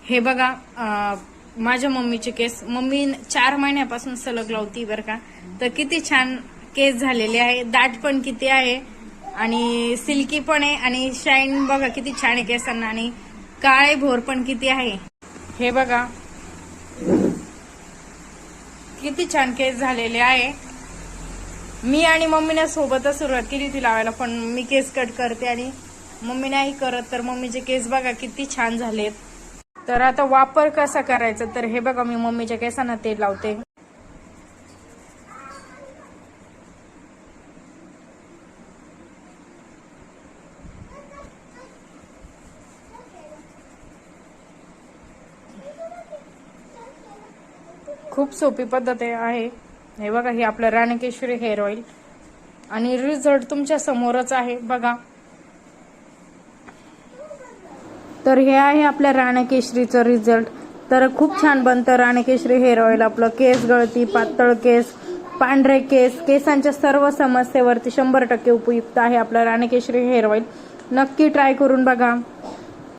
हे बघा माझ्या मम्मीचे केस मम्मी 4 महिन्यापासून सलग लावती बरं का. तर किती छान केस झालेले आहे, दाट पण किती आहे आणि सिल्की पण आहे आणि शाईन बघा किती छान आहे केसांना आणि काळे भोर पण किती आहे. हे बघा किती छान केस झालेले आहे. मी आणि मम्मीने सोबतच सुरुवात केली ती लावायला, पण मी केस कट करते आणि मम्मी नाही करत. तर मम्मीचे केस बघा किती छान झालेत. तर आता वापर कसा करायचा, तर हे बघा मी मम्मीच्या केसांना तेल लावते. खूप सोपी पद्धत आहे. हे बघा हे आपलं राणकेश्वरी हेअर ऑइल आणि रिझल्ट तुमच्या समोरच आहे बघा. तर हे आहे आपल्या राणकेश्रीचं रिझल्ट. तर खूप छान बनतं राणकेश्री हेअर ऑइल. आपलं केस गळती, पातळ केस, पांढरे केस, केसांच्या सर्व समस्येवरती 100% उपयुक्त आहे आपलं राणकेश्री हेअर ऑइल. नक्की ट्राय करून बघा.